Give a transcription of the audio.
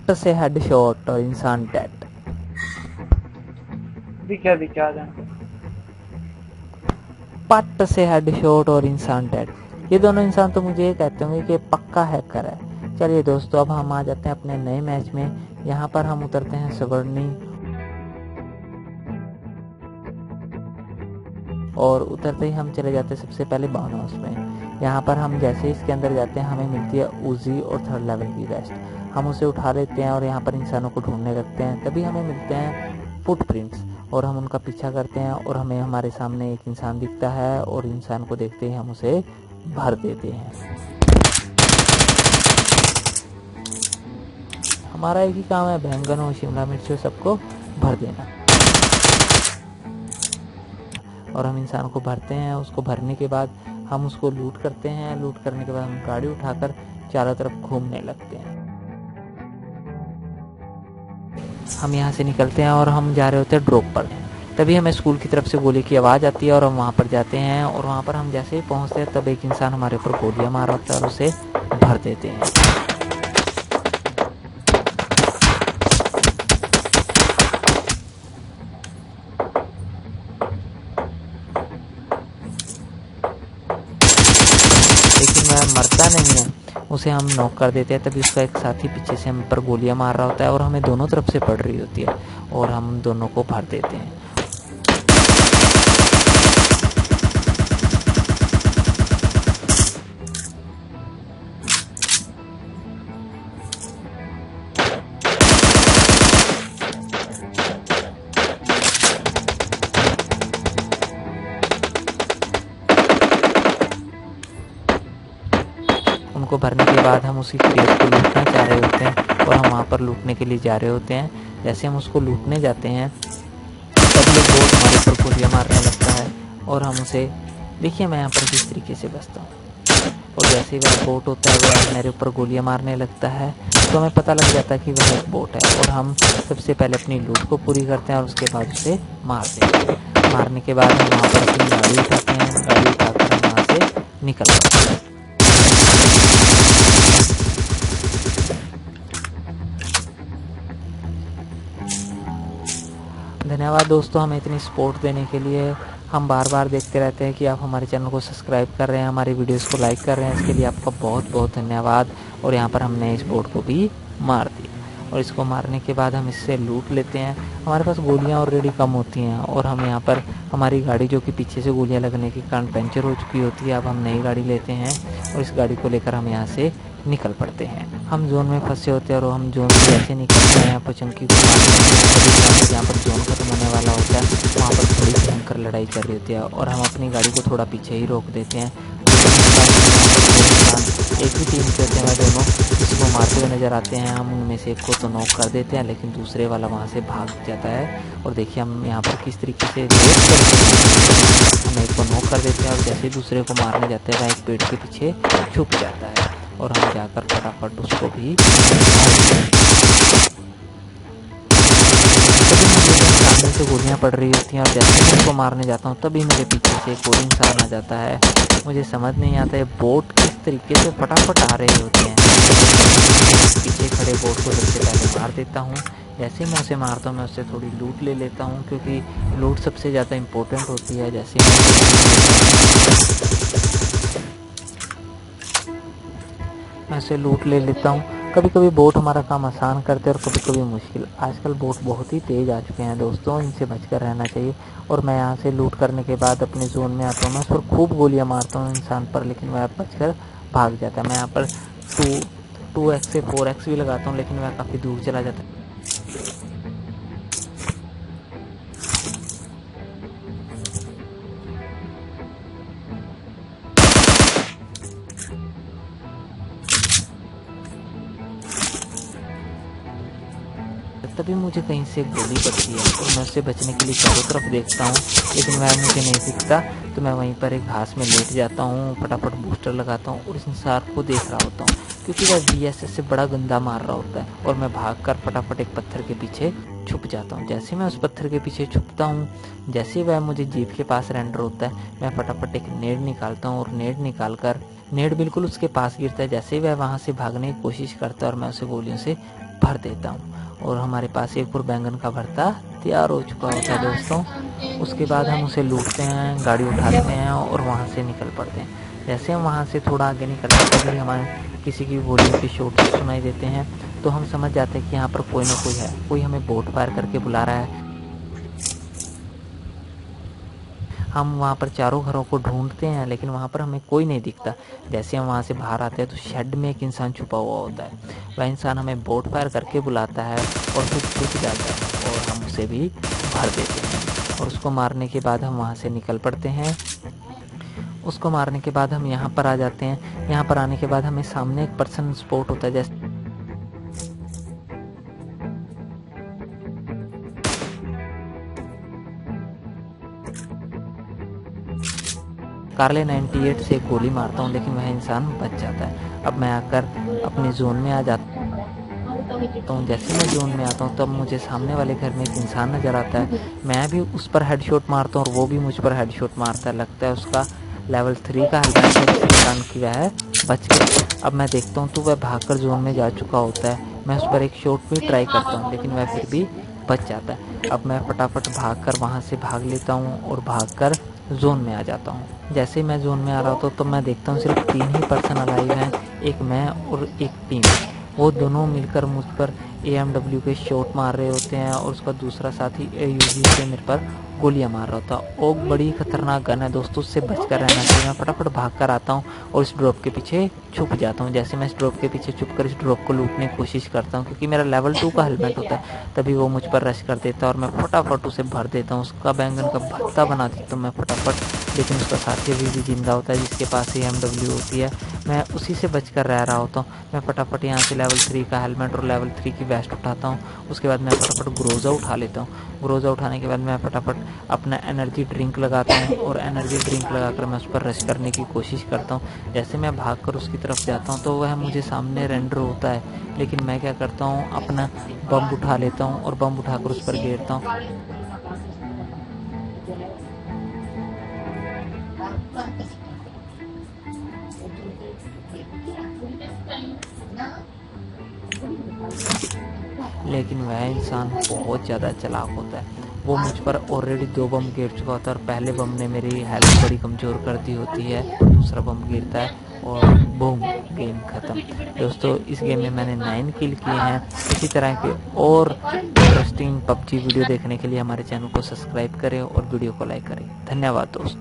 पट्ट से हेडशॉट और इंसान डेड। दिखा जाए। पट्ट से हेडशॉट और इंसान डेड। ये दोनों इंसान तो मुझे ये कहते होंगे कि पक्का हैकर है। चलिए दोस्तों, अब हम आ जाते हैं अपने नए मैच में। यहाँ पर हम उतरते हैं सवर्णी और उतरते ही हम चले जाते हैं सबसे पहले बाउन हाउस में। यहाँ पर हम जैसे इसके अंदर जाते हैं हमें मिलती है उजी और 3rd लेवल की वेस्ट। हम उसे उठा लेते हैं और यहाँ पर इंसानों को ढूंढने लगते हैं। तभी हमें मिलते हैं फुटप्रिंट्स और हम उनका पीछा करते हैं और हमें हमारे सामने एक इंसान दिखता है और इंसान को देखते ही हम उसे भर देते हैं। हमारा एक ही काम है, बैंगन और शिमला मिर्च सबको भर देना। और हम इंसान को भरते हैं। उसको भरने के बाद हम उसको लूट करते हैं। लूट करने के बाद हम गाड़ी उठाकर चारों तरफ घूमने लगते हैं। हम यहाँ से निकलते हैं और हम जा रहे होते हैं ड्रॉप पर। तभी हमें स्कूल की तरफ से गोली की आवाज़ आती है और हम वहाँ पर जाते हैं। और वहाँ पर हम जैसे ही पहुँचते हैं तब एक इंसान हमारे ऊपर गोलियाँ मार होता है और उसे भर देते हैं। लेकिन वह मरता नहीं है, उसे हम नॉक कर देते हैं। तभी उसका एक साथी पीछे से हम पर गोलियां मार रहा होता है और हमें दोनों तरफ से पड़ रही होती है और हम दोनों को भर देते हैं। उनको भरने के बाद हम उसी क्रेट को लूटना चाह रहे होते हैं और हम वहाँ पर लूटने के लिए जा रहे होते हैं। जैसे हम उसको लूटने जाते हैं तब ये बोट हमारे ऊपर गोलियाँ मारने लगता है और हम उसे, देखिए मैं यहाँ पर किस तरीके से बचता हूँ। और जैसे ही वह बोट होता है वह मेरे ऊपर गोलियाँ मारने लगता है तो हमें पता लग जाता है कि वह एक बोट है। और हम सबसे पहले अपनी लूट को पूरी करते हैं और उसके बाद उसे मार देते हैं। मारने के बाद हम वहाँ पर अपनी गाड़ी उठाते हैं। गाड़ी उठाकर हम वहाँ से निकल जाते हैं। धन्यवाद दोस्तों हमें इतनी सपोर्ट देने के लिए। हम बार बार देखते रहते हैं कि आप हमारे चैनल को सब्सक्राइब कर रहे हैं, हमारी वीडियोस को लाइक कर रहे हैं। इसके लिए आपका बहुत बहुत धन्यवाद। और यहाँ पर हमने इस बोट को भी मार दिया और इसको मारने के बाद हम इससे लूट लेते हैं। हमारे पास गोलियाँ ऑलरेडी कम होती हैं और हम यहाँ पर हमारी गाड़ी जो कि पीछे से गोलियाँ लगने के कारण पंचर हो चुकी होती है, अब हम नई गाड़ी लेते हैं और इस गाड़ी को लेकर हम यहाँ से निकल पड़ते हैं। हम जोन में फंसे होते हैं और हम जोन से ऐसे निकलते हैं पचंकी को जहाँ पर जोन खत्म होने वाला होता है वहाँ पर थोड़ी भयंकर लड़ाई चल रही होती है और हम अपनी गाड़ी को थोड़ा पीछे ही रोक देते हैं। एक ही टीम से होते हैं, दोनों किसी को मारते हुए नजर आते हैं। हम उनमें से एक को तो नॉक कर देते हैं लेकिन दूसरे वाला वहाँ से भाग जाता है। और देखिए हम यहाँ पर किस तरीके से हम एक को नॉक कर देते हैं और जैसे दूसरे को मारने जाते हैं वह एक पेड़ के पीछे छुप जाता है और हम जाकर फटाफट उसको भी सामने से गोलियां पड़ रही होती हैं और जैसे मैं उसको मारने जाता हूँ तभी मेरे पीछे से एक और इंसान आ जाता है। मुझे समझ नहीं आता है बोट किस तरीके से फटाफट आ रहे होते हैं। पीछे खड़े बोट को सबसे पहले मार देता हूँ। जैसे मैं उसे मारता हूँ मैं उससे थोड़ी लूट ले लेता हूँ क्योंकि लूट सबसे ज़्यादा इम्पोर्टेंट होती है। जैसे मैं उसे लूट ले लेता हूँ। कभी कभी बोट हमारा काम आसान करते हैं और कभी कभी मुश्किल। आजकल बोट बहुत ही तेज़ आ चुके हैं दोस्तों, इनसे बचकर रहना चाहिए। और मैं यहाँ से लूट करने के बाद अपने जोन में आता हूँ। मैं उस पर खूब गोलियाँ मारता हूँ इंसान पर, लेकिन वह बचकर भाग जाता है। मैं यहाँ पर 2x से 4x भी लगाता हूँ लेकिन वह काफ़ी दूर चला जाता है। तभी मुझे कहीं से गोली पड़ती है और मैं उससे बचने के लिए चारों तरफ देखता हूँ लेकिन वह मुझे नहीं दिखता। तो मैं वहीं पर एक घास में लेट जाता हूँ, फटाफट बूस्टर लगाता हूँ और इस इंसान को देख रहा होता हूँ क्योंकि वह VSS से बड़ा गंदा मार रहा होता है। और मैं भागकर फटाफट एक पत्थर के पीछे छुप जाता हूँ। जैसे मैं उस पत्थर के पीछे छुपता हूँ, जैसे वह मुझे जीप के पास रेंडर होता है, मैं फटाफट एक नेड निकालता हूँ और नेड निकाल कर नेड बिल्कुल उसके पास गिरता है। जैसे ही वह वहाँ से भागने की कोशिश करता है और मैं उसे गोलियों से भर देता हूँ और हमारे पास एक और बैंगन का भरता तैयार हो चुका होता है दोस्तों। उसके बाद हम उसे लूटते हैं, गाड़ी उठाते हैं और वहाँ से निकल पड़ते हैं। जैसे हम वहाँ से थोड़ा आगे निकलते हैं तभी हमारे किसी की गोलियों के शॉट सुनाई देते हैं, तो हम समझ जाते हैं कि यहाँ पर कोई ना कोई है, कोई हमें बोट फायर करके बुला रहा है। हम वहाँ पर चारों घरों को ढूंढते हैं लेकिन वहाँ पर हमें कोई नहीं दिखता। जैसे हम वहाँ से बाहर आते हैं तो शेड में एक इंसान छुपा हुआ होता है। वह इंसान हमें बोट फायर करके बुलाता है और फिर छुप जाता है और हम उसे भी भर देते हैं और उसको मारने के बाद हम वहाँ से निकल पड़ते हैं। उसको मारने के बाद हम यहाँ पर आ जाते हैं। यहाँ पर आने के बाद हमें सामने एक पर्सन स्पॉट होता है। जैसे कार्ले 98 से गोली मारता हूँ लेकिन वह इंसान बच जाता है। अब मैं आकर अपने जोन में आ जाता हूँ। जैसे मैं जोन में आता हूँ तब मुझे सामने वाले घर में एक इंसान नज़र आता है। मैं भी उस पर हेडशॉट मारता हूँ और वो भी मुझ पर हेडशॉट मारता है। लगता है उसका लेवल 3 का हेलमेट है जिसके कारण कि वह बच गया। अब मैं देखता हूँ तो वह भागकर जोन में जा चुका होता है। मैं उस पर एक शॉट भी ट्राई करता हूँ लेकिन वह फिर भी बच जाता है। अब मैं फटाफट भागकर वहाँ से भाग लेता हूँ और भागकर जोन में आ जाता हूँ। जैसे ही मैं जोन में आ रहा होता हूँ तो मैं देखता हूँ सिर्फ 3 ही पर्सन अलाइव हैं, एक मैं और एक टीम। वो दोनों मिलकर मुझ पर AMW के शॉट मार रहे होते हैं और उसका दूसरा साथी AUG से मेरे पर गोलियां मार रहा होता है। ओग बड़ी खतरनाक गन है दोस्तों, उससे बचकर रहना चाहिए। मैं फटाफट भाग कर आता हूँ और इस ड्रॉप के पीछे छुप जाता हूँ। जैसे मैं इस ड्रॉप के पीछे छुप कर इस ड्रॉप को लूटने की कोशिश करता हूँ क्योंकि मेरा लेवल 2 का हेलमेट होता है, तभी वो मुझ पर रश कर देता है और मैं फटाफट उसे भर देता हूँ। उसका बैंगन का भरता बना देता हूँ मैं फटाफट, लेकिन उसका साथी अभी भी जिंदा होता है जिसके पास AMW होती है। मैं उसी से बचकर रह रहा होता हूँ। मैं फटाफट यहाँ से लेवल 3 का हेलमेट और लेवल 3 की वेस्ट उठाता हूँ। उसके बाद मैं फटाफट ग्रोजा उठा लेता हूँ। ग्रोजा उठाने के बाद मैं फटाफट अपना एनर्जी ड्रिंक लगाता हूँ और एनर्जी ड्रिंक लगाकर मैं उस पर रश करने की कोशिश करता हूँ। जैसे मैं भागकर उसकी तरफ जाता हूँ तो वह मुझे सामने रेंडर होता है, लेकिन मैं क्या करता हूँ अपना बम उठा लेता हूँ और बम उठाकर उस पर गिरता हूँ। लेकिन वह इंसान बहुत ज़्यादा चालाक होता है। वो मुझ पर ऑलरेडी 2 बम गिर चुका होता है और पहले बम ने मेरी हेल्थ बड़ी कमज़ोर कर दी होती है। दूसरा बम गिरता है और बूम, गेम ख़त्म। दोस्तों इस गेम में मैंने 9 किल किए हैं। इसी तरह के और इंटरेस्टिंग PUBG वीडियो देखने के लिए हमारे चैनल को सब्सक्राइब करें और वीडियो को लाइक करें। धन्यवाद दोस्तों।